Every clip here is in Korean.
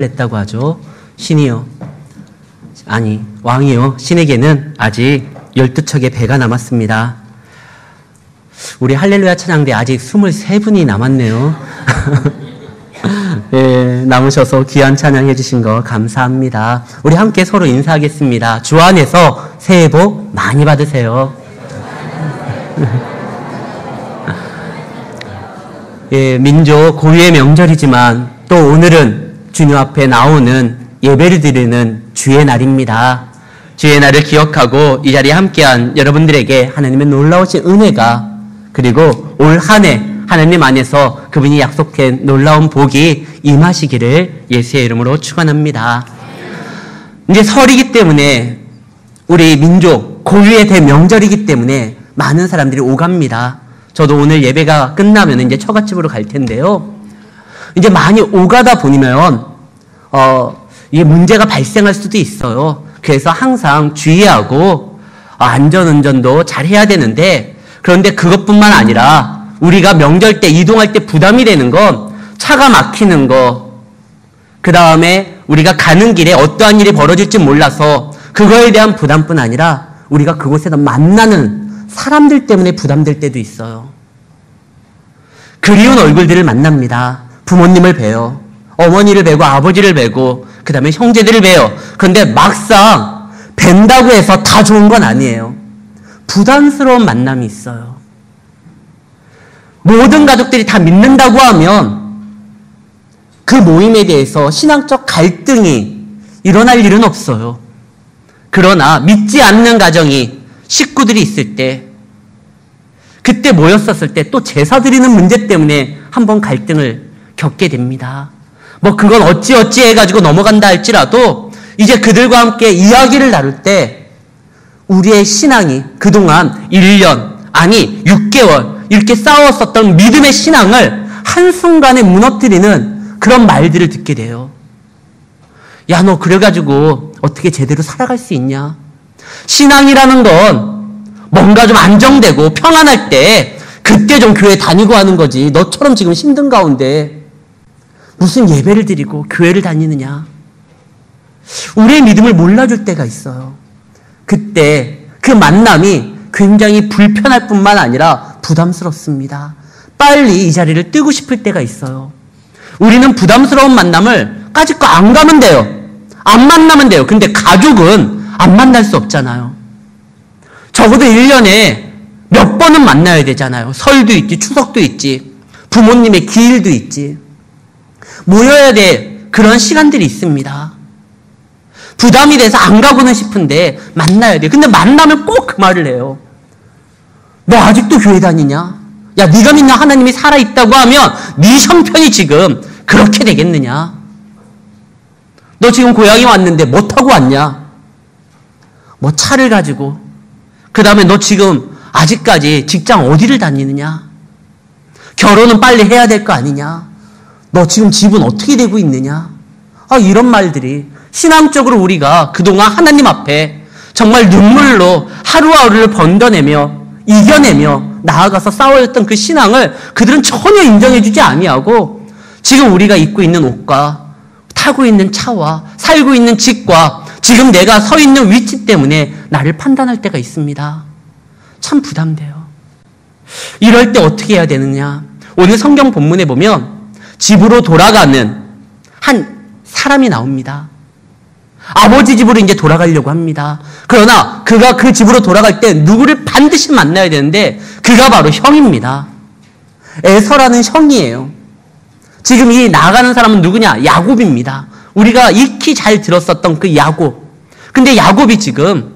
냈다고 하죠. 신이요. 아니, 왕이요. 신에게는 아직 12척의 배가 남았습니다. 우리 할렐루야 찬양대 아직 23분이 남았네요. 예, 남으셔서 귀한 찬양 해주신 거 감사합니다. 우리 함께 서로 인사하겠습니다. 주 안에서 새해 복 많이 받으세요. 예, 민족 고유의 명절이지만 또 오늘은 주님 앞에 나오는 예배를 드리는 주의 날입니다. 주의 날을 기억하고 이 자리에 함께한 여러분들에게 하나님의 놀라우신 은혜가 그리고 올 한 해 하나님 안에서 그분이 약속한 놀라운 복이 임하시기를 예수의 이름으로 축원합니다. 이제 설이기 때문에 우리 민족 고유의 대명절이기 때문에 많은 사람들이 오갑니다. 저도 오늘 예배가 끝나면 이제 처갓집으로 갈 텐데요. 이제 많이 오가다 보면 이게 문제가 발생할 수도 있어요. 그래서 항상 주의하고 안전운전도 잘 해야 되는데, 그런데 그것뿐만 아니라 우리가 명절 때 이동할 때 부담이 되는 건 차가 막히는 거, 그 다음에 우리가 가는 길에 어떠한 일이 벌어질지 몰라서 그거에 대한 부담뿐 아니라 우리가 그곳에서 만나는 사람들 때문에 부담될 때도 있어요. 그리운 얼굴들을 만납니다. 부모님을 뵈요. 어머니를 뵈고 아버지를 뵈고 그 다음에 형제들을 뵈요. 그런데 막상 뵌다고 해서 다 좋은 건 아니에요. 부담스러운 만남이 있어요. 모든 가족들이 다 믿는다고 하면 그 모임에 대해서 신앙적 갈등이 일어날 일은 없어요. 그러나 믿지 않는 가정이 식구들이 있을 때, 그때 모였었을 때 또 제사 드리는 문제 때문에 한번 갈등을 겪게 됩니다. 뭐 그건 어찌어찌 해가지고 넘어간다 할지라도 이제 그들과 함께 이야기를 나눌 때 우리의 신앙이 그동안 1년, 아니 6개월 이렇게 싸웠었던 믿음의 신앙을 한순간에 무너뜨리는 그런 말들을 듣게 돼요. 야, 너 그래가지고 어떻게 제대로 살아갈 수 있냐? 신앙이라는 건 뭔가 좀 안정되고 평안할 때 그때 좀 교회 다니고 하는 거지. 너처럼 지금 힘든 가운데 무슨 예배를 드리고 교회를 다니느냐? 우리의 믿음을 몰라줄 때가 있어요. 그때 그 만남이 굉장히 불편할 뿐만 아니라 부담스럽습니다. 빨리 이 자리를 뜨고 싶을 때가 있어요. 우리는 부담스러운 만남을 까짓거 안 가면 돼요. 안 만나면 돼요. 근데 가족은 안 만날 수 없잖아요. 적어도 1년에 몇 번은 만나야 되잖아요. 설도 있지, 추석도 있지, 부모님의 기일도 있지. 모여야 될 그런 시간들이 있습니다. 부담이 돼서 안 가고는 싶은데 만나야 돼. 근데 만나면 꼭 그 말을 해요. 너 아직도 교회 다니냐? 야, 네가 믿는 하나님이 살아있다고 하면 네 형편이 지금 그렇게 되겠느냐? 너 지금 고향에 왔는데 뭐 타고 왔냐? 뭐 차를 가지고. 그 다음에 너 지금 아직까지 직장 어디를 다니느냐? 결혼은 빨리 해야 될 거 아니냐? 너 지금 집은 어떻게 되고 있느냐? 이런 말들이 신앙적으로 우리가 그동안 하나님 앞에 정말 눈물로 하루하루를 번져내며 이겨내며 나아가서 싸워왔던 그 신앙을 그들은 전혀 인정해주지 아니하고 지금 우리가 입고 있는 옷과 타고 있는 차와 살고 있는 집과 지금 내가 서 있는 위치 때문에 나를 판단할 때가 있습니다. 참 부담돼요. 이럴 때 어떻게 해야 되느냐? 오늘 성경 본문에 보면 집으로 돌아가는 한 사람이 나옵니다. 아버지 집으로 이제 돌아가려고 합니다. 그러나 그가 그 집으로 돌아갈 때 누구를 반드시 만나야 되는데 그가 바로 형입니다. 에서라는 형이에요. 지금 이 나가는 사람은 누구냐? 야곱입니다. 우리가 익히 잘 들었었던 그 야곱. 근데 야곱이 지금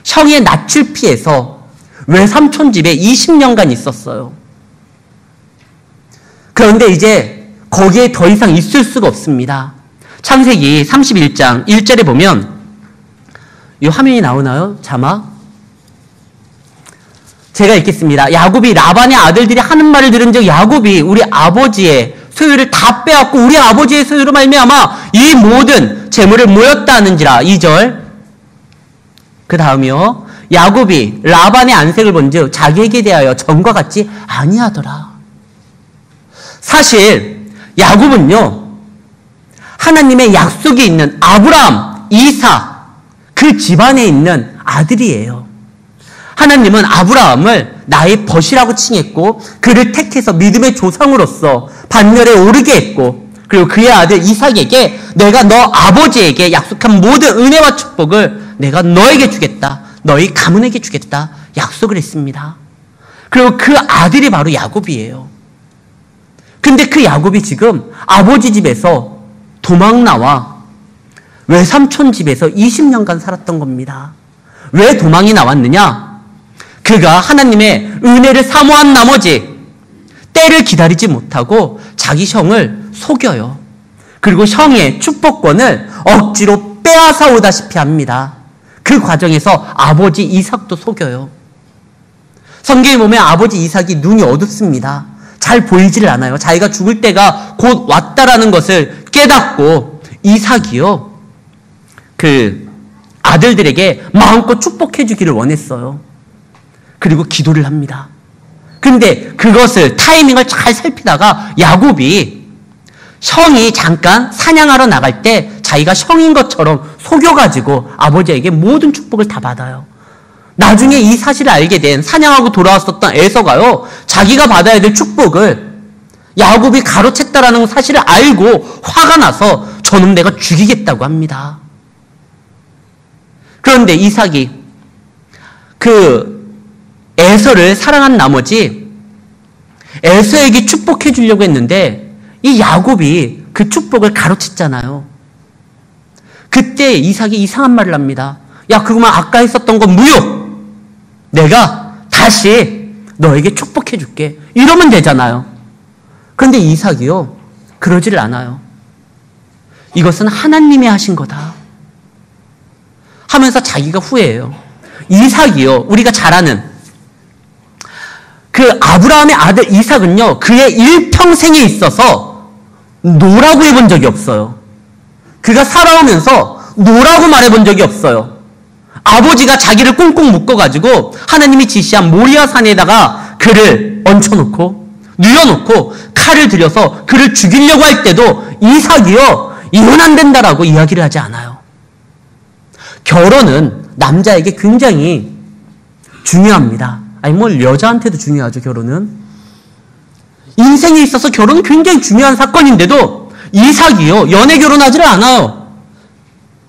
형의 낯을 피해서 외삼촌 집에 20년간 있었어요. 그런데 이제 거기에 더 이상 있을 수가 없습니다. 창세기 31장 1절에 보면 이 화면이 나오나요? 자막? 제가 읽겠습니다. 야곱이 라반의 아들들이 하는 말을 들은 즉 야곱이 우리 아버지의 소유를 다 빼앗고 우리 아버지의 소유로 말미암아 이 모든 재물을 모였다 하는지라. 2절. 그 다음이요. 야곱이 라반의 안색을 본즉 자기에게 대하여 전과 같지 아니하더라. 사실 야곱은요, 하나님의 약속이 있는 아브라함, 이삭, 그 집안에 있는 아들이에요. 하나님은 아브라함을 나의 벗이라고 칭했고 그를 택해서 믿음의 조상으로서 반열에 오르게 했고 그리고 그의 아들 이삭에게 내가 너 아버지에게 약속한 모든 은혜와 축복을 내가 너에게 주겠다. 너희 가문에게 주겠다. 약속을 했습니다. 그리고 그 아들이 바로 야곱이에요. 근데 그 야곱이 지금 아버지 집에서 도망 나와 외삼촌 집에서 20년간 살았던 겁니다. 왜 도망이 나왔느냐? 그가 하나님의 은혜를 사모한 나머지 때를 기다리지 못하고 자기 형을 속여요. 그리고 형의 축복권을 억지로 빼앗아 오다시피 합니다. 그 과정에서 아버지 이삭도 속여요. 성경에 보면 아버지 이삭이 눈이 어둡습니다. 잘 보이지를 않아요. 자기가 죽을 때가 곧 왔다라는 것을 깨닫고 이삭이요. 그 아들들에게 마음껏 축복해 주기를 원했어요. 그리고 기도를 합니다. 근데 그것을 타이밍을 잘 살피다가 야곱이 형이 잠깐 사냥하러 나갈 때 자기가 형인 것처럼 속여가지고 아버지에게 모든 축복을 다 받아요. 나중에 이 사실을 알게 된 사냥하고 돌아왔었던 에서가요. 자기가 받아야 될 축복을 야곱이 가로챘다라는 사실을 알고 화가 나서 저놈 내가 죽이겠다고 합니다. 그런데 이삭이 그 에서를 사랑한 나머지 에서에게 축복해 주려고 했는데 이 야곱이 그 축복을 가로챘잖아요. 그때 이삭이 이상한 말을 합니다. 야, 그거만 아까 했었던 건 무효. 내가 다시 너에게 축복해 줄게. 이러면 되잖아요. 그런데 이삭이요. 그러지를 않아요. 이것은 하나님이 하신 거다. 하면서 자기가 후회해요. 이삭이요. 우리가 잘 아는 그 아브라함의 아들 이삭은요. 그의 일평생에 있어서 노라고 해본 적이 없어요. 그가 살아오면서 노라고 말해본 적이 없어요. 아버지가 자기를 꽁꽁 묶어가지고 하나님이 지시한 모리아 산에다가 그를 얹혀놓고 누워놓고 칼을 들여서 그를 죽이려고 할 때도 이삭이요. 이혼 안 된다라고 이야기를 하지 않아요. 결혼은 남자에게 굉장히 중요합니다. 아니 뭐 여자한테도 중요하죠. 결혼은 인생에 있어서 결혼은 굉장히 중요한 사건인데도 이삭이요 연애 결혼하지를 않아요.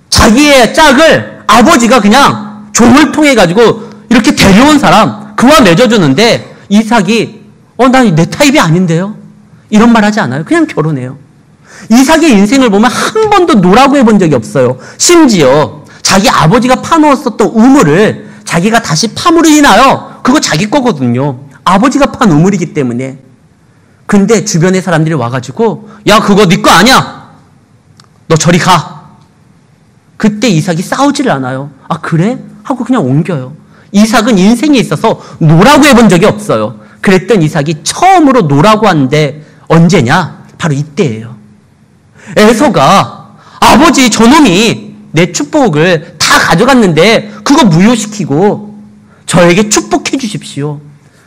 자기의 짝을 아버지가 그냥 종을 통해 가지고 이렇게 데려온 사람 그와 맺어주는데 이삭이 난 내 타입이 아닌데요. 이런 말 하지 않아요. 그냥 결혼해요. 이삭의 인생을 보면 한 번도 노라고 해본 적이 없어요. 심지어 자기 아버지가 파놓았었던 우물을 자기가 다시 파물을 인하여 그거 자기 거거든요. 아버지가 판 우물이기 때문에. 근데 주변의 사람들이 와가지고 야 그거 네 거 아니야. 너 저리 가. 그때 이삭이 싸우지를 않아요. 아 그래? 하고 그냥 옮겨요. 이삭은 인생에 있어서 노라고 해본 적이 없어요. 그랬던 이삭이 처음으로 노라고 한데 언제냐? 바로 이때예요. 에서가 아버지 저놈이 내 축복을 다 가져갔는데 그거 무효시키고 저에게 축복해 주십시오.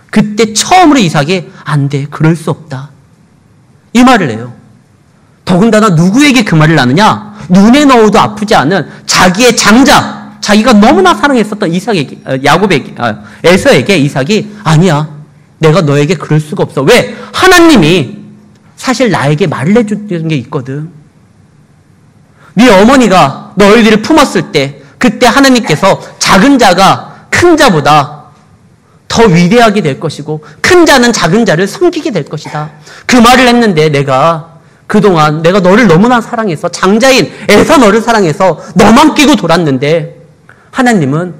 그때 처음으로 이삭이 안 돼. 그럴 수 없다. 이 말을 해요. 더군다나 누구에게 그 말을 하느냐? 눈에 넣어도 아프지 않은 자기의 장자, 자기가 너무나 사랑했었던 이삭에게, 야곱에게, 에서에게 이삭이 아니야. 내가 너에게 그럴 수가 없어. 왜? 하나님이 사실 나에게 말을 해주는 게 있거든. 네 어머니가 너희들을 품었을 때 그때 하나님께서 작은 자가 큰 자보다 더 위대하게 될 것이고 큰 자는 작은 자를 섬기게 될 것이다. 그 말을 했는데 내가 그동안 내가 너를 너무나 사랑해서 장자인 에서 너를 사랑해서 너만 끼고 돌았는데 하나님은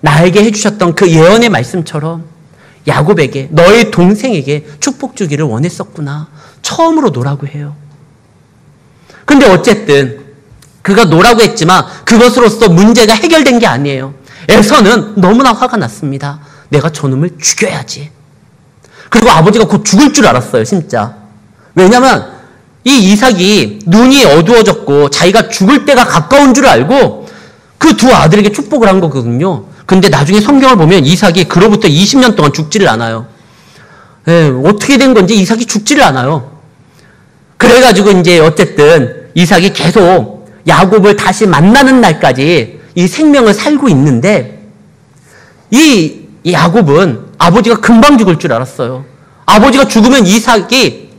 나에게 해주셨던 그 예언의 말씀처럼 야곱에게 너의 동생에게 축복 주기를 원했었구나. 처음으로 노라고 해요. 근데 어쨌든 그가 노라고 했지만 그것으로서 문제가 해결된 게 아니에요. 에서는 너무나 화가 났습니다. 내가 저놈을 죽여야지. 그리고 아버지가 곧 죽을 줄 알았어요. 진짜. 왜냐면 이 이삭이 눈이 어두워졌고 자기가 죽을 때가 가까운 줄 알고 그 두 아들에게 축복을 한 거거든요. 근데 나중에 성경을 보면 이삭이 그로부터 20년 동안 죽지를 않아요. 어떻게 된 건지 이삭이 죽지를 않아요. 그래가지고 이제 어쨌든 이삭이 계속 야곱을 다시 만나는 날까지 이 생명을 살고 있는데 이 야곱은 아버지가 금방 죽을 줄 알았어요. 아버지가 죽으면 이삭이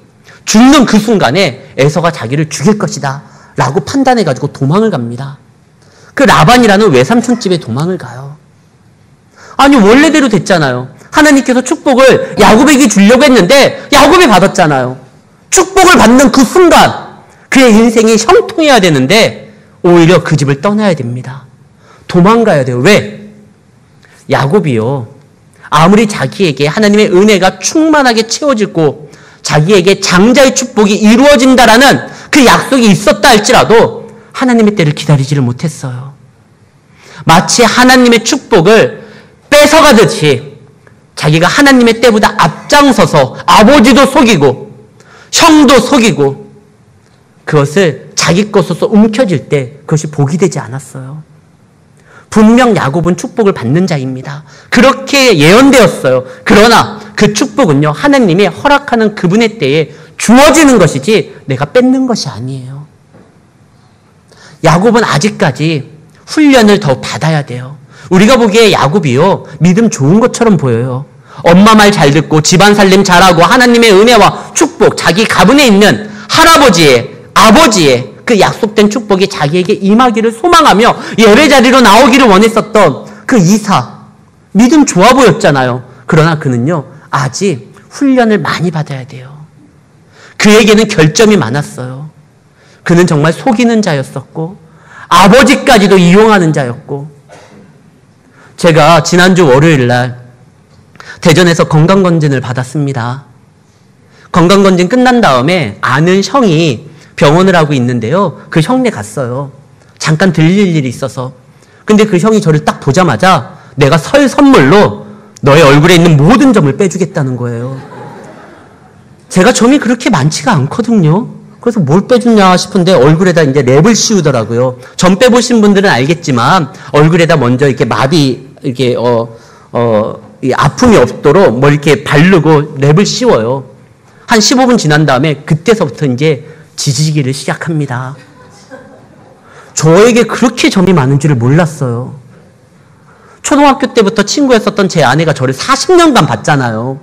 죽는 그 순간에 에서가 자기를 죽일 것이다 라고 판단해가지고 도망을 갑니다. 그 라반이라는 외삼촌 집에 도망을 가요. 아니 원래대로 됐잖아요. 하나님께서 축복을 야곱에게 주려고 했는데 야곱이 받았잖아요. 축복을 받는 그 순간 그의 인생이 형통해야 되는데 오히려 그 집을 떠나야 됩니다. 도망가야 돼요. 왜? 야곱이요. 아무리 자기에게 하나님의 은혜가 충만하게 채워지고 자기에게 장자의 축복이 이루어진다라는 그 약속이 있었다 할지라도 하나님의 때를 기다리지를 못했어요. 마치 하나님의 축복을 뺏어가듯이 자기가 하나님의 때보다 앞장서서 아버지도 속이고 형도 속이고 그것을 자기 것으로서 움켜쥘 때 그것이 복이 되지 않았어요. 분명 야곱은 축복을 받는 자입니다. 그렇게 예언되었어요. 그러나 그 축복은요, 하나님이 허락하는 그분의 때에 주어지는 것이지 내가 뺏는 것이 아니에요. 야곱은 아직까지 훈련을 더 받아야 돼요. 우리가 보기에 야곱이요, 믿음 좋은 것처럼 보여요. 엄마 말 잘 듣고 집안 살림 잘하고 하나님의 은혜와 축복, 자기 가문에 있는 할아버지의, 아버지의 그 약속된 축복이 자기에게 임하기를 소망하며 예배자리로 나오기를 원했었던 그 이삭, 믿음 좋아 보였잖아요. 그러나 그는요, 아직 훈련을 많이 받아야 돼요. 그에게는 결점이 많았어요. 그는 정말 속이는 자였었고 아버지까지도 이용하는 자였고, 제가 지난주 월요일 날 대전에서 건강검진을 받았습니다. 건강검진 끝난 다음에 아는 형이 병원을 하고 있는데요. 그 형네 갔어요. 잠깐 들릴 일이 있어서. 근데 그 형이 저를 딱 보자마자 내가 설 선물로 너의 얼굴에 있는 모든 점을 빼주겠다는 거예요. 제가 점이 그렇게 많지가 않거든요. 그래서 뭘 빼주냐 싶은데 얼굴에다 이제 랩을 씌우더라고요. 점 빼보신 분들은 알겠지만 얼굴에다 먼저 이렇게 마비, 이렇게, 이 아픔이 없도록 뭐 이렇게 바르고 랩을 씌워요. 한 15분 지난 다음에 그때서부터 이제 지지기를 시작합니다. 저에게 그렇게 점이 많은 줄을 몰랐어요. 초등학교 때부터 친구였었던 제 아내가 저를 40년간 봤잖아요.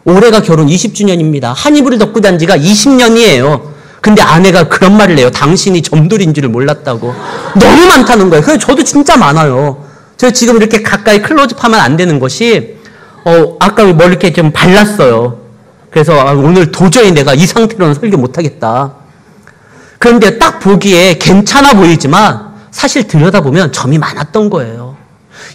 올해가 결혼 20주년입니다. 한 이불을 덮고 잔 지가 20년이에요. 근데 아내가 그런 말을 해요. 당신이 점돌인 줄을 몰랐다고. 너무 많다는 거예요. 그래서 저도 진짜 많아요. 제가 지금 이렇게 가까이 클로즈업하면 안 되는 것이 아까 뭘 이렇게 좀 발랐어요. 그래서 오늘 도저히 내가 이 상태로는 설교 못하겠다. 그런데 딱 보기에 괜찮아 보이지만 사실 들여다보면 점이 많았던 거예요.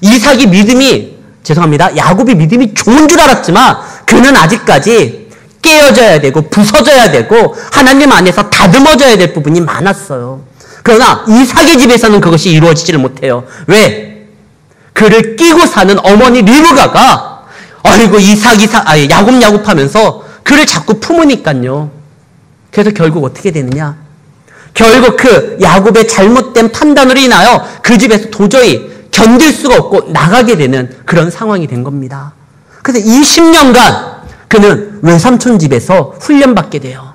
이삭이 믿음이, 죄송합니다, 야곱이 믿음이 좋은 줄 알았지만 그는 아직까지 깨어져야 되고 부서져야 되고 하나님 안에서 다듬어져야 될 부분이 많았어요. 그러나 이삭의 집에서는 그것이 이루어지지를 못해요. 왜? 그를 끼고 사는 어머니 리브가가 아이고 야곱 하면서 그를 자꾸 품으니까요. 그래서 결국 어떻게 되느냐? 결국 그 야곱의 잘못된 판단으로 인하여 그 집에서 도저히 견딜 수가 없고 나가게 되는 그런 상황이 된 겁니다. 그래서 20년간 그는 외삼촌 집에서 훈련받게 돼요.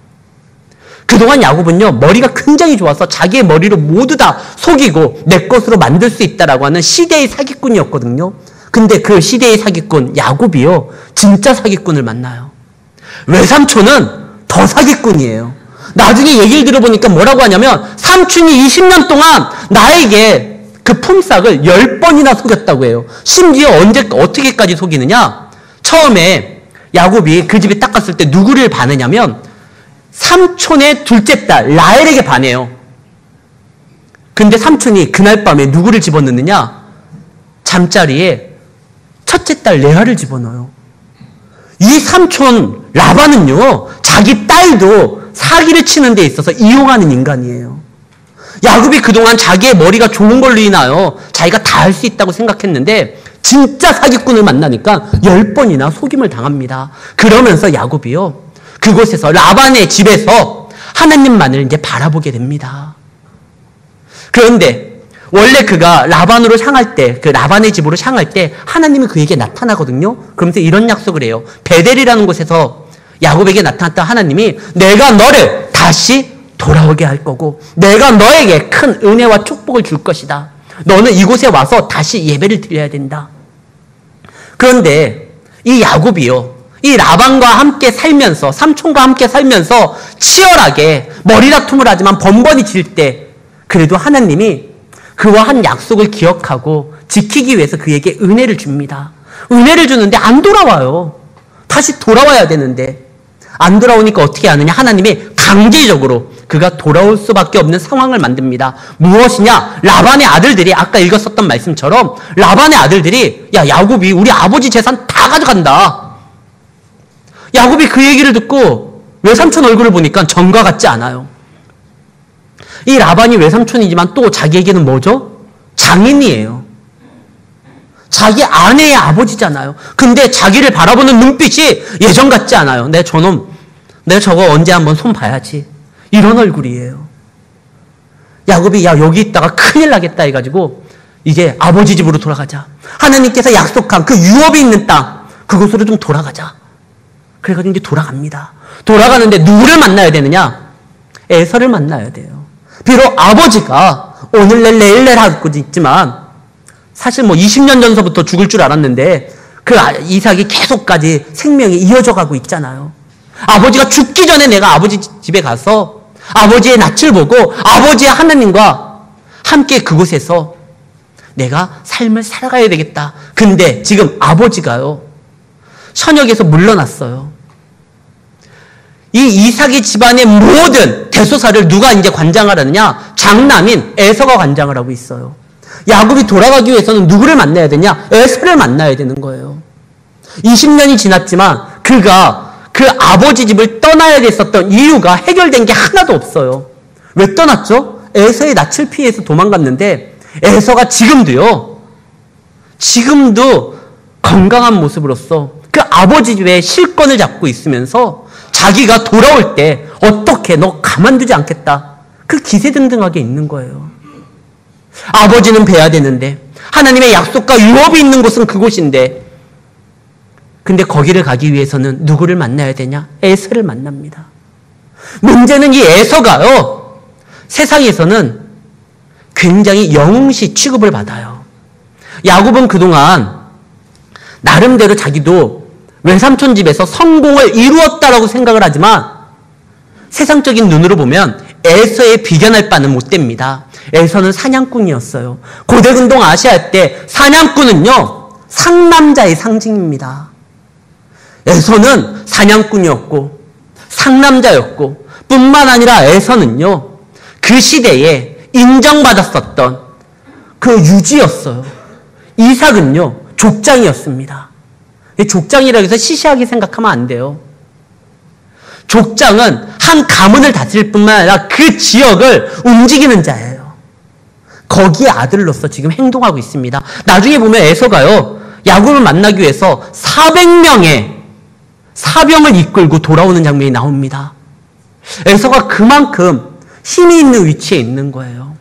그동안 야곱은요, 머리가 굉장히 좋아서 자기의 머리로 모두 다 속이고 내 것으로 만들 수 있다라고 하는 시대의 사기꾼이었거든요. 근데 그 시대의 사기꾼 야곱이요, 진짜 사기꾼을 만나요. 외삼촌은 더 사기꾼이에요. 나중에 얘기를 들어보니까 뭐라고 하냐면 삼촌이 20년 동안 나에게 그 품삯을 10번이나 속였다고 해요. 심지어 어떻게까지 속이느냐? 처음에 야곱이 그 집에 딱 갔을 때 누구를 반하냐면 삼촌의 둘째 딸 라헬에게 반해요. 근데 삼촌이 그날 밤에 누구를 집어넣느냐? 잠자리에 첫째 딸 레아를 집어넣어요. 이 삼촌 라반은요, 자기 딸도 사기를 치는 데 있어서 이용하는 인간이에요. 야곱이 그동안 자기의 머리가 좋은 걸로 인하여 자기가 다 할 수 있다고 생각했는데 진짜 사기꾼을 만나니까 10번이나 속임을 당합니다. 그러면서 야곱이요, 그곳에서 라반의 집에서 하나님만을 이제 바라보게 됩니다. 그런데 원래 그가 라반으로 향할 때, 그 라반의 집으로 향할 때 하나님이 그에게 나타나거든요. 그러면서 이런 약속을 해요. 베델이라는 곳에서 야곱에게 나타났던 하나님이 내가 너를 다시 돌아오게 할 거고 내가 너에게 큰 은혜와 축복을 줄 것이다. 너는 이곳에 와서 다시 예배를 드려야 된다. 그런데 이 야곱이요, 이 라반과 함께 살면서, 삼촌과 함께 살면서 치열하게 머리다툼을 하지만 번번이 질 때 그래도 하나님이 그와 한 약속을 기억하고 지키기 위해서 그에게 은혜를 줍니다. 은혜를 주는데 안 돌아와요. 다시 돌아와야 되는데 안 돌아오니까 어떻게 하느냐? 하나님이 강제적으로 그가 돌아올 수밖에 없는 상황을 만듭니다. 무엇이냐? 라반의 아들들이 아까 읽었었던 말씀처럼 라반의 아들들이 야, 야곱이 우리 아버지 재산 다 가져간다. 야곱이 그 얘기를 듣고 외삼촌 얼굴을 보니까 전과 같지 않아요. 이 라반이 외삼촌이지만 또 자기에게는 뭐죠? 장인이에요. 자기 아내의 아버지잖아요. 근데 자기를 바라보는 눈빛이 예전 같지 않아요. 내 저놈, 내가 저거 언제 한번 손 봐야지. 이런 얼굴이에요. 야곱이 야, 여기 있다가 큰일 나겠다 해가지고 이제 아버지 집으로 돌아가자. 하나님께서 약속한 그 유업이 있는 땅, 그곳으로 좀 돌아가자. 그래가지고 이제 돌아갑니다. 돌아가는데 누구를 만나야 되느냐? 에서를 만나야 돼요. 비록 아버지가 오늘날 내일날 하고 있지만 사실 뭐 20년 전서부터 죽을 줄 알았는데 그 이삭이 계속까지 생명이 이어져 가고 있잖아요. 아버지가 죽기 전에 내가 아버지 집에 가서 아버지의 낯을 보고 아버지의 하나님과 함께 그곳에서 내가 삶을 살아가야 되겠다. 근데 지금 아버지가요, 현역에서 물러났어요. 이 이삭의 집안의 모든 대소사를 누가 이제 관장하려느냐? 장남인 에서가 관장을 하고 있어요. 야곱이 돌아가기 위해서는 누구를 만나야 되냐? 에서를 만나야 되는 거예요. 20년이 지났지만 그가 그 아버지 집을 떠나야 됐었던 이유가 해결된 게 하나도 없어요. 왜 떠났죠? 에서의 낯을 피해서 도망갔는데 에서가 지금도 건강한 모습으로서 그 아버지 집에 실권을 잡고 있으면서 자기가 돌아올 때 어떻게 너 가만두지 않겠다. 그 기세등등하게 있는 거예요. 아버지는 뵈야 되는데 하나님의 약속과 유업이 있는 곳은 그곳인데 근데 거기를 가기 위해서는 누구를 만나야 되냐? 에서를 만납니다. 문제는 이 에서가요, 세상에서는 굉장히 영웅시 취급을 받아요. 야곱은 그동안 나름대로 자기도 외삼촌 집에서 성공을 이루었다라고 생각을 하지만 세상적인 눈으로 보면 에서에 비견할 바는 못 됩니다. 에서는 사냥꾼이었어요. 고대근동 아시아 때 사냥꾼은요, 상남자의 상징입니다. 에서는 사냥꾼이었고 상남자였고 뿐만 아니라 에서는요, 그 시대에 인정받았었던 그 유지였어요. 이삭은요, 족장이었습니다. 족장이라고 해서 시시하게 생각하면 안 돼요. 족장은 한 가문을 다스릴 뿐만 아니라 그 지역을 움직이는 자예요. 거기에 아들로서 지금 행동하고 있습니다. 나중에 보면 에서가요, 야곱을 만나기 위해서 400명의 사병을 이끌고 돌아오는 장면이 나옵니다. 에서가 그만큼 힘이 있는 위치에 있는 거예요.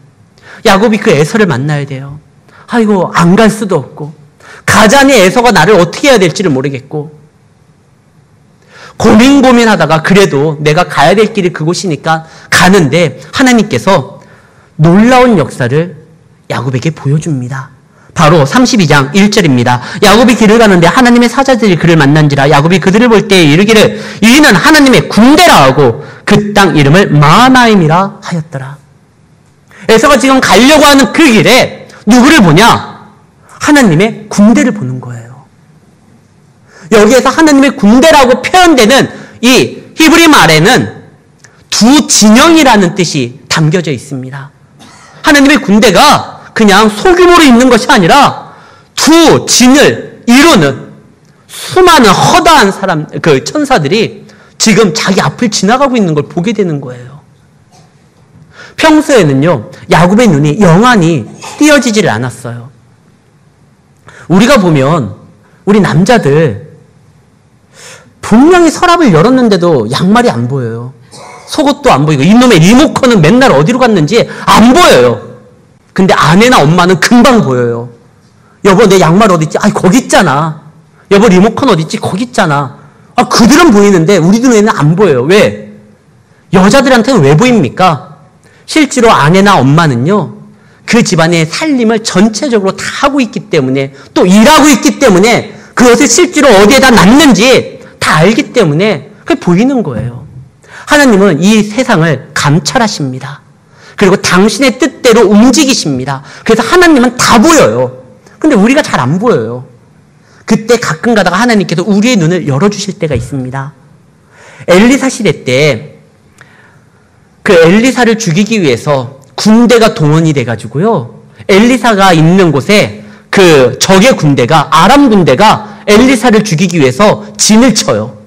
야곱이 그 에서를 만나야 돼요. 아이고, 안 갈 수도 없고 가자니 에서가 나를 어떻게 해야 될지를 모르겠고 고민하다가 그래도 내가 가야 될 길이 그곳이니까 가는데 하나님께서 놀라운 역사를 야곱에게 보여줍니다. 바로 32장 1절입니다. 야곱이 길을 가는데 하나님의 사자들이 그를 만난지라. 야곱이 그들을 볼 때에 이르기를 이는 하나님의 군대라 하고 그 땅 이름을 마하나임이라 하였더라. 에서가 지금 가려고 하는 그 길에 누구를 보냐? 하나님의 군대를 보는 거예요. 여기에서 하나님의 군대라고 표현되는 이 히브리 말에는 두 진영이라는 뜻이 담겨져 있습니다. 하나님의 군대가 그냥 소규모로 있는 것이 아니라 두 진을 이루는 수많은 허다한 천사들이 지금 자기 앞을 지나가고 있는 걸 보게 되는 거예요. 평소에는요, 야곱의 눈이 영안이 띄어지지를 않았어요. 우리가 보면 우리 남자들 분명히 서랍을 열었는데도 양말이 안 보여요. 속옷도 안 보이고 이놈의 리모컨은 맨날 어디로 갔는지 안 보여요. 근데 아내나 엄마는 금방 보여요. 여보, 내 양말 어디 있지? 아, 거기 있잖아. 여보, 리모컨 어디 있지? 거기 있잖아. 아, 그들은 보이는데 우리 눈에는 안 보여요. 왜? 여자들한테는 왜 보입니까? 실제로 아내나 엄마는요, 그 집안의 살림을 전체적으로 다 하고 있기 때문에, 또 일하고 있기 때문에, 그것을 실제로 어디에다 놨는지 다 알기 때문에 그게 보이는 거예요. 하나님은 이 세상을 감찰하십니다. 그리고 당신의 뜻대로 움직이십니다. 그래서 하나님은 다 보여요. 근데 우리가 잘 안 보여요. 그때 가끔 가다가 하나님께서 우리의 눈을 열어주실 때가 있습니다. 엘리사 시대 때 그 엘리사를 죽이기 위해서 군대가 동원이 돼가지고요, 엘리사가 있는 곳에 그 적의 군대가, 아람 군대가 엘리사를 죽이기 위해서 진을 쳐요.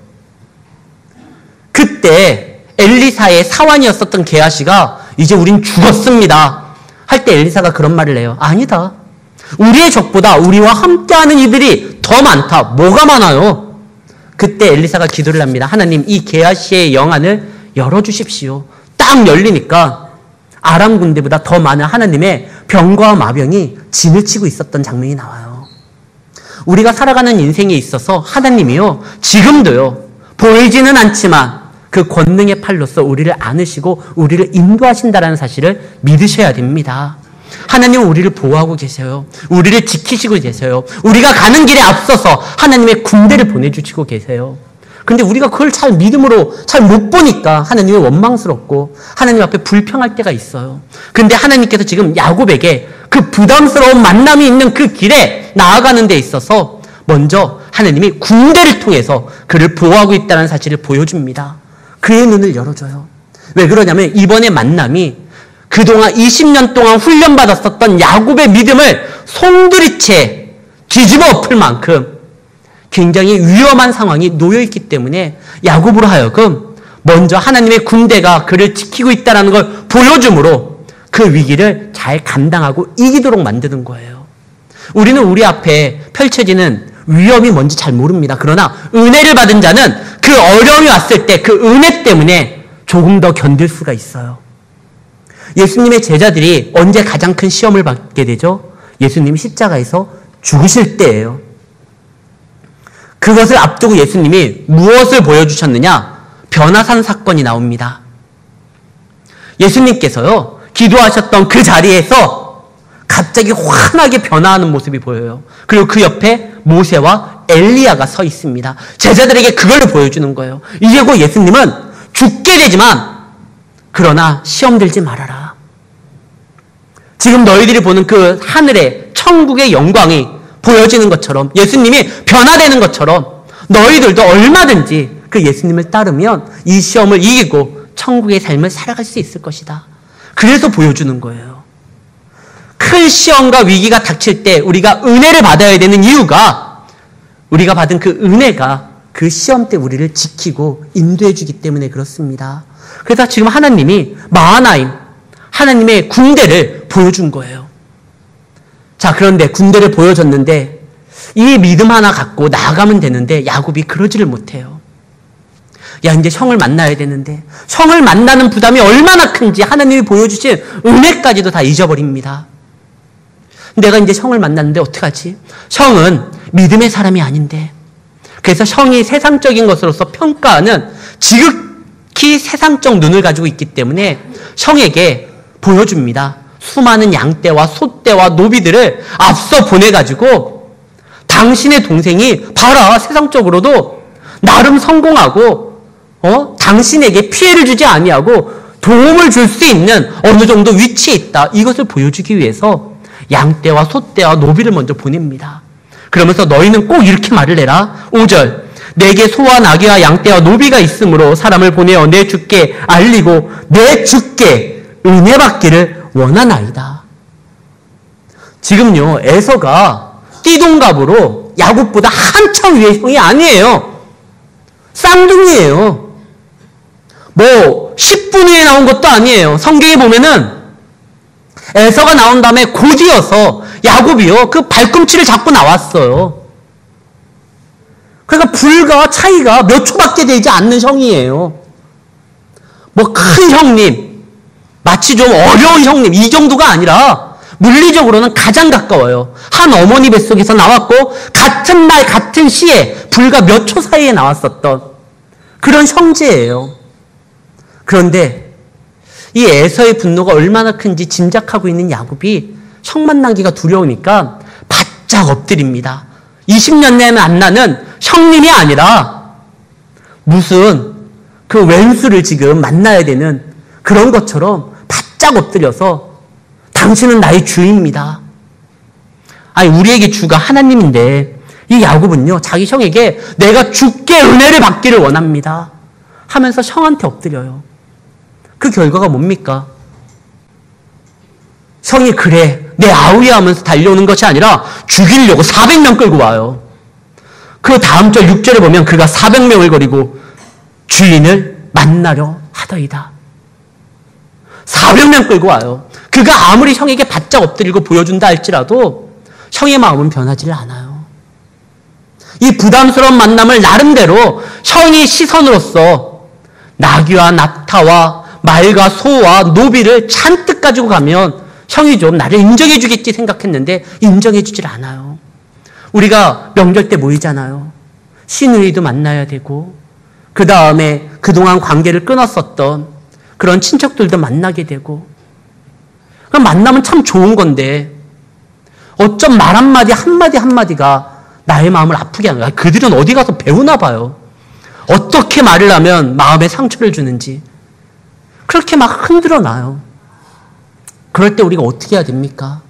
그때 엘리사의 사환이었었던 게하시가 이제 우린 죽었습니다 할 때 엘리사가 그런 말을 해요. 아니다. 우리의 적보다 우리와 함께하는 이들이 더 많다. 뭐가 많아요? 그때 엘리사가 기도를 합니다. 하나님, 이 게하시의 영안을 열어주십시오. 딱 열리니까 아람 군대보다 더 많은 하나님의 병과 마병이 진을 치고 있었던 장면이 나와요. 우리가 살아가는 인생에 있어서 하나님이요, 지금도요, 보이지는 않지만 그 권능의 팔로서 우리를 안으시고 우리를 인도하신다는 사실을 믿으셔야 됩니다. 하나님은 우리를 보호하고 계세요. 우리를 지키시고 계세요. 우리가 가는 길에 앞서서 하나님의 군대를 보내주시고 계세요. 근데 우리가 그걸 잘 믿음으로 잘 못 보니까 하나님이 원망스럽고 하나님 앞에 불평할 때가 있어요. 근데 하나님께서 지금 야곱에게 그 부담스러운 만남이 있는 그 길에 나아가는 데 있어서 먼저 하나님이 군대를 통해서 그를 보호하고 있다는 사실을 보여줍니다. 그의 눈을 열어줘요. 왜 그러냐면 이번에 만남이 그동안 20년 동안 훈련받았었던 야곱의 믿음을 송두리째 뒤집어 엎을 만큼 굉장히 위험한 상황이 놓여있기 때문에 야곱으로 하여금 먼저 하나님의 군대가 그를 지키고 있다는 걸 보여줌으로 그 위기를 잘 감당하고 이기도록 만드는 거예요. 우리는 우리 앞에 펼쳐지는 위험이 뭔지 잘 모릅니다. 그러나 은혜를 받은 자는 그 어려움이 왔을 때 그 은혜 때문에 조금 더 견딜 수가 있어요. 예수님의 제자들이 언제 가장 큰 시험을 받게 되죠? 예수님이 십자가에서 죽으실 때예요. 그것을 앞두고 예수님이 무엇을 보여주셨느냐? 변화산 사건이 나옵니다. 예수님께서요, 기도하셨던 그 자리에서 갑자기 환하게 변화하는 모습이 보여요. 그리고 그 옆에 모세와 엘리야가 서 있습니다. 제자들에게 그걸로 보여주는 거예요. 이제 곧 예수님은 죽게 되지만 그러나 시험 들지 말아라. 지금 너희들이 보는 그 하늘의 천국의 영광이 보여지는 것처럼, 예수님이 변화되는 것처럼 너희들도 얼마든지 그 예수님을 따르면 이 시험을 이기고 천국의 삶을 살아갈 수 있을 것이다. 그래서 보여주는 거예요. 큰 시험과 위기가 닥칠 때 우리가 은혜를 받아야 되는 이유가, 우리가 받은 그 은혜가 그 시험 때 우리를 지키고 인도해 주기 때문에 그렇습니다. 그래서 지금 하나님이 마하나임, 하나님의 군대를 보여준 거예요. 자, 그런데 군대를 보여줬는데 이 믿음 하나 갖고 나아가면 되는데 야곱이 그러지를 못해요. 야, 이제 형을 만나야 되는데, 형을 만나는 부담이 얼마나 큰지 하나님이 보여주신 은혜까지도 다 잊어버립니다. 내가 이제 형을 만났는데 어떡하지? 형은 믿음의 사람이 아닌데. 그래서 형이 세상적인 것으로서 평가하는 지극히 세상적 눈을 가지고 있기 때문에 형에게 보여줍니다. 수많은 양떼와 소떼와 노비들을 앞서 보내가지고 당신의 동생이 봐라, 세상적으로도 나름 성공하고 당신에게 피해를 주지 아니하고 도움을 줄 수 있는 어느 정도 위치에 있다. 이것을 보여주기 위해서 양떼와 소떼와 노비를 먼저 보냅니다. 그러면서 너희는 꼭 이렇게 말을 해라. 5절. 내게 소와 나귀와 양떼와 노비가 있으므로 사람을 보내어 내 주께 알리고 내 주께 은혜 받기를 원하나이다. 지금요, 에서가 띠동갑으로 야곱보다 한참 위의 형이 아니에요. 쌍둥이에요. 뭐 10분 후에 나온 것도 아니에요. 성경에 보면은 에서가 나온 다음에 곧이어서 야곱이요, 그 발꿈치를 잡고 나왔어요. 그러니까 불과 차이가 몇 초밖에 되지 않는 형이에요. 뭐 큰 형님, 마치 좀 어려운 형님, 이 정도가 아니라 물리적으로는 가장 가까워요. 한 어머니 뱃속에서 나왔고 같은 날 같은 시에 불과 몇 초 사이에 나왔었던 그런 형제예요. 그런데 이 에서의 분노가 얼마나 큰지 짐작하고 있는 야곱이 형 만나기가 두려우니까 바짝 엎드립니다. 20년 내에 만나는 형님이 아니라 무슨 그 왼수를 지금 만나야 되는 그런 것처럼 바짝 엎드려서 당신은 나의 주입니다. 아니, 우리에게 주가 하나님인데 이 야곱은요, 자기 형에게 내가 주께 은혜를 받기를 원합니다 하면서 형한테 엎드려요. 그 결과가 뭡니까? 형이 그래, 내 아우야 하면서 달려오는 것이 아니라 죽이려고 400명 끌고 와요. 그 다음 절 6절에 보면 그가 400명을 거리고 주인을 만나려 하더이다. 400명 끌고 와요. 그가 아무리 형에게 바짝 엎드리고 보여준다 할지라도 형의 마음은 변하지를 않아요. 이 부담스러운 만남을 나름대로 형의 시선으로서 나귀와 낙타와 말과 소와 노비를 잔뜩 가지고 가면 형이 좀 나를 인정해 주겠지 생각했는데 인정해 주질 않아요. 우리가 명절 때 모이잖아요. 시누이도 만나야 되고 그 다음에 그동안 관계를 끊었었던 그런 친척들도 만나게 되고, 그럼 만나면 참 좋은 건데 어쩜 말 한마디가 나의 마음을 아프게 하는 거야. 그들은 어디 가서 배우나 봐요. 어떻게 말을 하면 마음에 상처를 주는지. 그렇게 막 흔들어 놔요. 그럴 때 우리가 어떻게 해야 됩니까?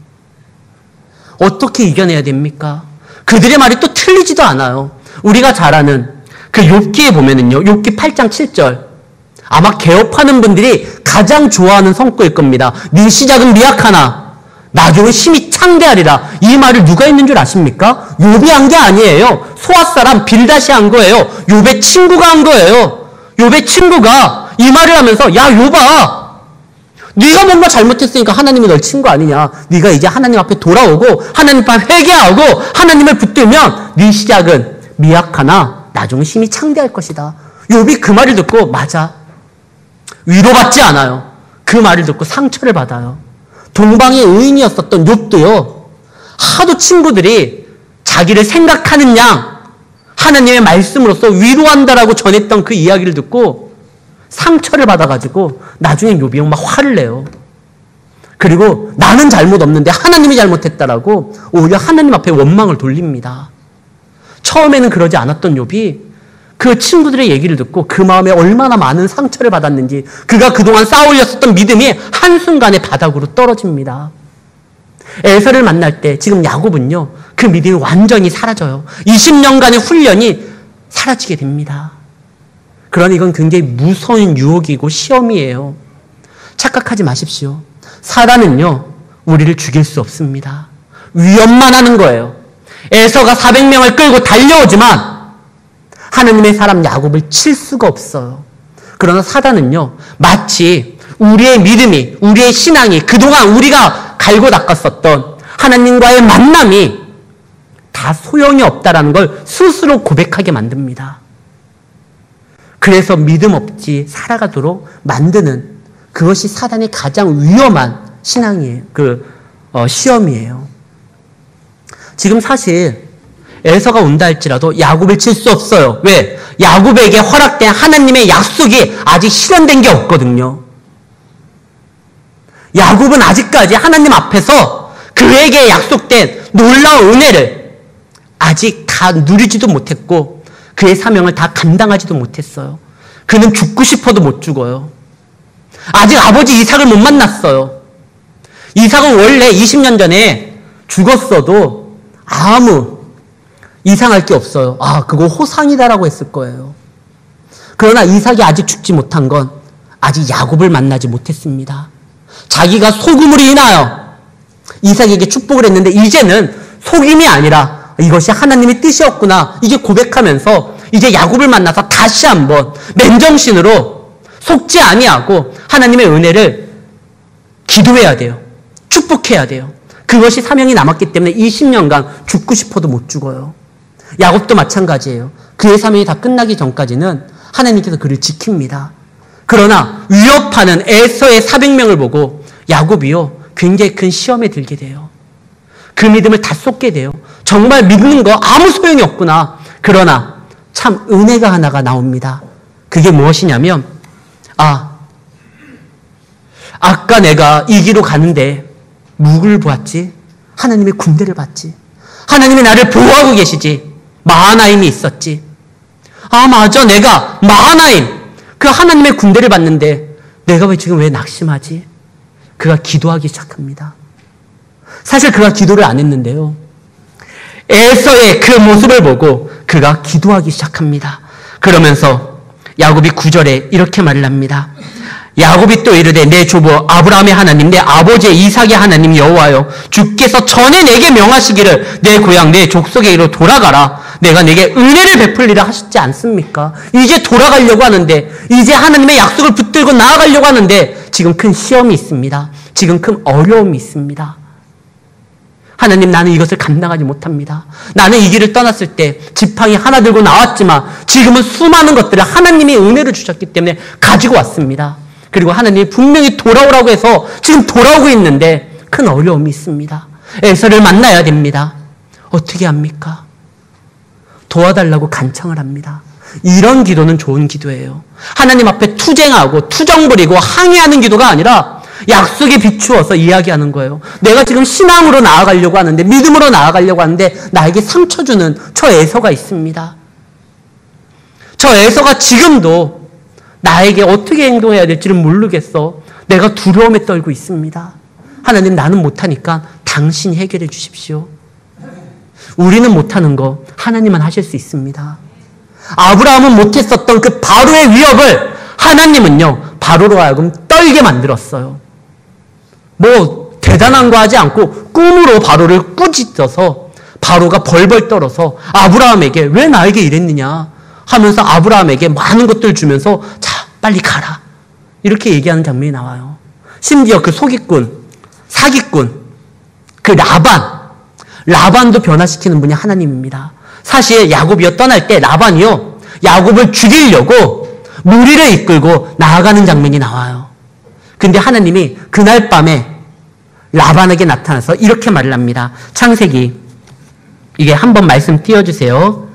어떻게 이겨내야 됩니까? 그들의 말이 또 틀리지도 않아요. 우리가 잘 아는 그 욥기에 보면은요, 욥기 8장 7절. 아마 개업하는 분들이 가장 좋아하는 성구일 겁니다. 네 시작은 미약하나 나중에 심히 창대하리라. 이 말을 누가 했는 줄 아십니까? 욥이 한 게 아니에요. 소아 사람 빌닷이 한 거예요. 욥의 친구가 한 거예요. 욥의 친구가 이 말을 하면서 야 욥아, 네가 뭔가 잘못했으니까 하나님이 널 친 거 아니냐. 네가 이제 하나님 앞에 돌아오고 하나님 앞에 회개하고 하나님을 붙들면 네 시작은 미약하나 나중에 심히 창대할 것이다. 욥이 그 말을 듣고 맞아. 위로받지 않아요. 그 말을 듣고 상처를 받아요. 동방의 의인이었었던 욥도요. 하도 친구들이 자기를 생각하는 양 하나님의 말씀으로서 위로한다라고 전했던 그 이야기를 듣고 상처를 받아가지고 나중에 욥이 막 화를 내요. 그리고 나는 잘못 없는데 하나님이 잘못했다라고 오히려 하나님 앞에 원망을 돌립니다. 처음에는 그러지 않았던 욥이 그 친구들의 얘기를 듣고 그 마음에 얼마나 많은 상처를 받았는지, 그가 그동안 쌓아올렸었던 믿음이 한순간에 바닥으로 떨어집니다. 에서를 만날 때 지금 야곱은요, 그 믿음이 완전히 사라져요. 20년간의 훈련이 사라지게 됩니다. 그러니 이건 굉장히 무서운 유혹이고 시험이에요. 착각하지 마십시오. 사단은요, 우리를 죽일 수 없습니다. 위협만 하는 거예요. 에서가 400명을 끌고 달려오지만 하나님의 사람 야곱을 칠 수가 없어요. 그러나 사단은요, 마치 우리의 믿음이, 우리의 신앙이, 그동안 우리가 갈고 닦았었던 하나님과의 만남이 다 소용이 없다라는 걸 스스로 고백하게 만듭니다. 그래서 믿음 없이 살아가도록 만드는 그것이 사단의 가장 위험한 신앙이에요. 시험이에요. 지금 사실 에서가 온다 할지라도 야곱을 칠 수 없어요. 왜? 야곱에게 허락된 하나님의 약속이 아직 실현된 게 없거든요. 야곱은 아직까지 하나님 앞에서 그에게 약속된 놀라운 은혜를 아직 다 누리지도 못했고 그의 사명을 다 감당하지도 못했어요. 그는 죽고 싶어도 못 죽어요. 아직 아버지 이삭을 못 만났어요. 이삭은 원래 20년 전에 죽었어도 아무 이상할 게 없어요. 아, 그거 호상이다라고 했을 거예요. 그러나 이삭이 아직 죽지 못한 건 아직 야곱을 만나지 못했습니다. 자기가 속음으로 인하여 이삭에게 축복을 했는데 이제는 속임이 아니라 이것이 하나님의 뜻이었구나, 이게 고백하면서 이제 야곱을 만나서 다시 한번 맨정신으로 속지 아니하고 하나님의 은혜를 기도해야 돼요. 축복해야 돼요. 그것이 사명이 남았기 때문에 20년간 죽고 싶어도 못 죽어요. 야곱도 마찬가지예요. 그의 사명이 다 끝나기 전까지는 하나님께서 그를 지킵니다. 그러나 위협하는 에서의 400명을 보고 야곱이요, 굉장히 큰 시험에 들게 돼요. 그 믿음을 다 쏟게 돼요. 정말 믿는 거 아무 소용이 없구나. 그러나 참 은혜가 하나가 나옵니다. 그게 무엇이냐면, 아까 내가 이 길로 가는데 누굴 보았지? 하나님의 군대를 봤지. 하나님이 나를 보호하고 계시지. 마하나임이 있었지. 아, 맞아. 내가 마하나임, 그 하나님의 군대를 봤는데 내가 지금 왜 낙심하지? 그가 기도하기 시작합니다. 사실 그가 기도를 안 했는데요. 에서의 그 모습을 보고 그가 기도하기 시작합니다. 그러면서 야곱이 9절에 이렇게 말을 합니다. 야곱이 또 이르되 내 조부 아브라함의 하나님, 내 아버지의 이삭의 하나님 여호와여, 주께서 전에 내게 명하시기를 내 고향 내 족속에게로 돌아가라. 내가 내게 은혜를 베풀리라 하셨지 않습니까? 이제 돌아가려고 하는데, 이제 하나님의 약속을 붙들고 나아가려고 하는데 지금 큰 시험이 있습니다. 지금 큰 어려움이 있습니다. 하나님, 나는 이것을 감당하지 못합니다. 나는 이 길을 떠났을 때 지팡이 하나 들고 나왔지만 지금은 수많은 것들을 하나님이 은혜를 주셨기 때문에 가지고 왔습니다. 그리고 하나님이 분명히 돌아오라고 해서 지금 돌아오고 있는데 큰 어려움이 있습니다. 에서를 만나야 됩니다. 어떻게 합니까? 도와달라고 간청을 합니다. 이런 기도는 좋은 기도예요. 하나님 앞에 투쟁하고 투정 부리고 항의하는 기도가 아니라 약속에 비추어서 이야기하는 거예요. 내가 지금 신앙으로 나아가려고 하는데, 믿음으로 나아가려고 하는데 나에게 상처 주는 저 에서가 있습니다. 저 에서가 지금도 나에게 어떻게 행동해야 될지를 모르겠어. 내가 두려움에 떨고 있습니다. 하나님, 나는 못하니까 당신이 해결해 주십시오. 우리는 못하는 거 하나님만 하실 수 있습니다. 아브라함은 못했었던 그 바로의 위협을 하나님은요, 바로로 하여금 떨게 만들었어요. 뭐 대단한 거 하지 않고 꿈으로 바로를 꾸짖어서 바로가 벌벌 떨어서 아브라함에게 왜 나에게 이랬느냐 하면서 아브라함에게 많은 것들을 주면서 자, 빨리 가라, 이렇게 얘기하는 장면이 나와요. 심지어 그 사기꾼, 그 라반도 변화시키는 분이 하나님입니다. 사실 야곱이요, 떠날 때 라반이요, 야곱을 죽이려고 무리를 이끌고 나아가는 장면이 나와요. 근데 하나님이 그날 밤에 라반에게 나타나서 이렇게 말을 합니다. 창세기, 이게 한번 말씀 띄워주세요.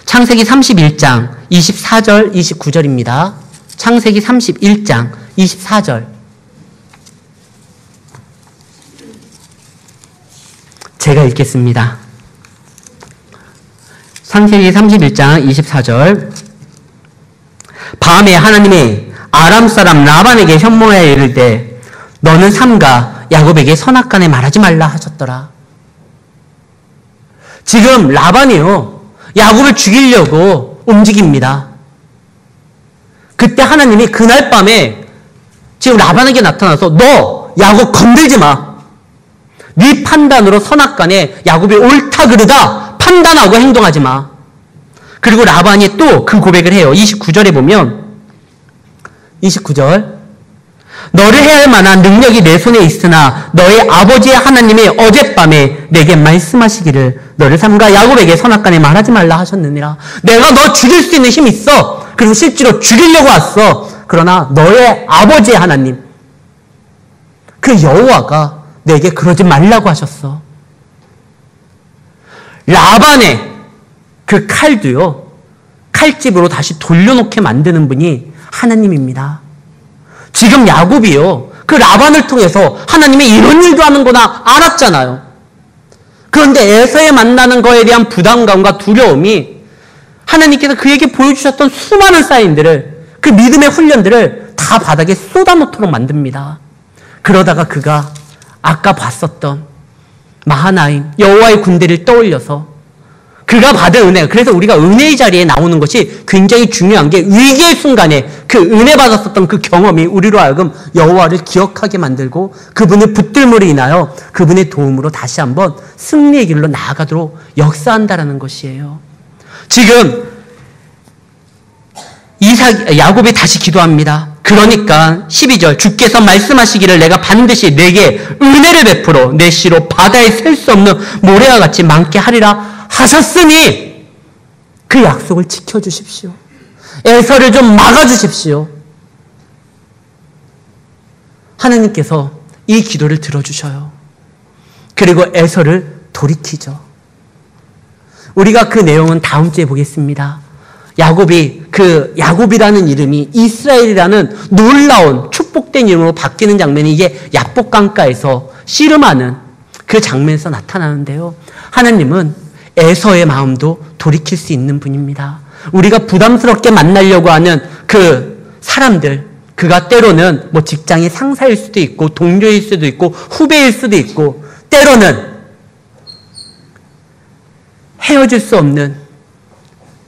창세기 31장 24절 29절입니다. 창세기 31장 24절. 제가 읽겠습니다. 창세기 31장 24절. 밤에 하나님이 아람 사람 라반에게 현몽하여 이르되 너는 삼가 야곱에게 선악간에 말하지 말라 하셨더라. 지금 라반이요, 야곱을 죽이려고 움직입니다. 그때 하나님이 그날 밤에 지금 라반에게 나타나서 너 야곱 건들지 마. 네 판단으로 선악간에 야곱이 옳다 그르다 판단하고 행동하지 마. 그리고 라반이 또 그 고백을 해요. 29절에 보면 29절, 너를 해야 할 만한 능력이 내 손에 있으나 너의 아버지의 하나님이 어젯밤에 내게 말씀하시기를 너를 삼가 야곱에게 선악간에 말하지 말라 하셨느니라. 내가 너 죽일 수 있는 힘이 있어. 그리고 실제로 죽이려고 왔어. 그러나 너의 아버지의 하나님, 그 여호와가 내게 그러지 말라고 하셨어. 라반의 그 칼도요, 칼집으로 다시 돌려놓게 만드는 분이 하나님입니다. 지금 야곱이요, 그 라반을 통해서 하나님이 이런 일도 하는구나 알았잖아요. 그런데 에서에 만나는 거에 대한 부담감과 두려움이 하나님께서 그에게 보여주셨던 수많은 사인들을, 그 믿음의 훈련들을 다 바닥에 쏟아놓도록 만듭니다. 그러다가 그가 아까 봤었던 마하나임, 여호와의 군대를 떠올려서 그가 받은 은혜, 그래서 우리가 은혜의 자리에 나오는 것이 굉장히 중요한 게, 위기의 순간에 그 은혜 받았었던 그 경험이 우리로 하여금 여호와를 기억하게 만들고 그분을 붙들므로 인하여 그분의 도움으로 다시 한번 승리의 길로 나아가도록 역사한다라는 것이에요. 지금 야곱이 다시 기도합니다. 그러니까 12절, 주께서 말씀하시기를 내가 반드시 내게 은혜를 베풀어 내 씨로 바다에 셀 수 없는 모래와 같이 많게 하리라 하셨으니 그 약속을 지켜주십시오. 에서를 좀 막아주십시오. 하나님께서 이 기도를 들어주셔요. 그리고 에서를 돌이키죠. 우리가 그 내용은 다음 주에 보겠습니다. 야곱이 그 야곱이라는 이름이 이스라엘이라는 놀라운 축복된 이름으로 바뀌는 장면이 이게 야복강가에서 씨름하는 그 장면에서 나타나는데요. 하나님은 에서의 마음도 돌이킬 수 있는 분입니다. 우리가 부담스럽게 만나려고 하는 그 사람들, 그가 때로는 뭐 직장의 상사일 수도 있고 동료일 수도 있고 후배일 수도 있고 때로는 헤어질 수 없는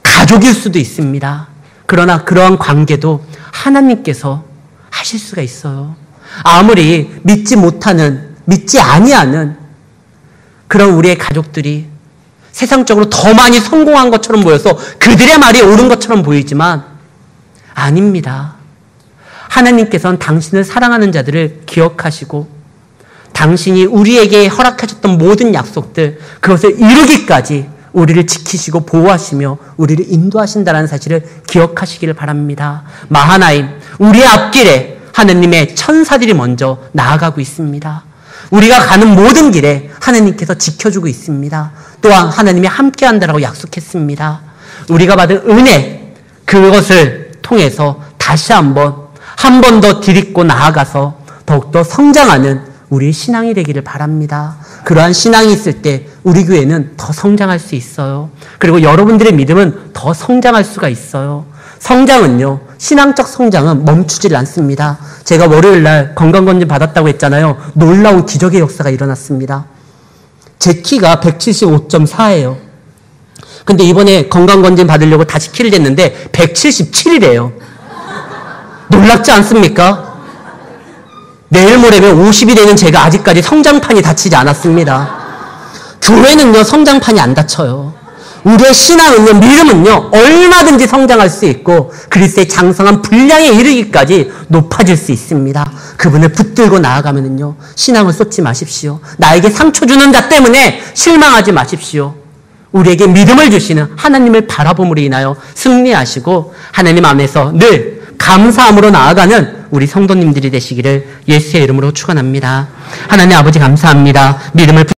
가족일 수도 있습니다. 그러나 그러한 관계도 하나님께서 하실 수가 있어요. 아무리 믿지 못하는, 믿지 아니하는 그런 우리의 가족들이 세상적으로 더 많이 성공한 것처럼 보여서 그들의 말이 옳은 것처럼 보이지만 아닙니다. 하나님께서는 당신을 사랑하는 자들을 기억하시고 당신이 우리에게 허락하셨던 모든 약속들, 그것을 이루기까지 우리를 지키시고 보호하시며 우리를 인도하신다는 사실을 기억하시기를 바랍니다. 마하나임, 우리의 앞길에 하나님의 천사들이 먼저 나아가고 있습니다. 우리가 가는 모든 길에 하나님께서 지켜주고 있습니다. 또한 하나님이 함께한다라고 약속했습니다. 우리가 받은 은혜, 그것을 통해서 다시 한 번 더 디딛고 나아가서 더욱더 성장하는 우리의 신앙이 되기를 바랍니다. 그러한 신앙이 있을 때 우리 교회는 더 성장할 수 있어요. 그리고 여러분들의 믿음은 더 성장할 수가 있어요. 성장은요, 신앙적 성장은 멈추질 않습니다. 제가 월요일 날 건강검진 받았다고 했잖아요. 놀라운 기적의 역사가 일어났습니다. 제 키가 175.4예요. 근데 이번에 건강검진 받으려고 다시 키를 쟀는데 177이래요. 놀랍지 않습니까? 내일 모레면 50이 되는 제가 아직까지 성장판이 닫히지 않았습니다. 교회는요, 성장판이 안 닫혀요. 우리의 신앙은요, 믿음은요, 얼마든지 성장할 수 있고 그리스도의 장성한 분량에 이르기까지 높아질 수 있습니다. 그분을 붙들고 나아가면은요, 신앙을 쏟지 마십시오. 나에게 상처 주는 자 때문에 실망하지 마십시오. 우리에게 믿음을 주시는 하나님을 바라봄으로 인하여 승리하시고 하나님 안에서 늘 감사함으로 나아가는 우리 성도님들이 되시기를 예수의 이름으로 축원합니다. 하나님 아버지 감사합니다. 믿음을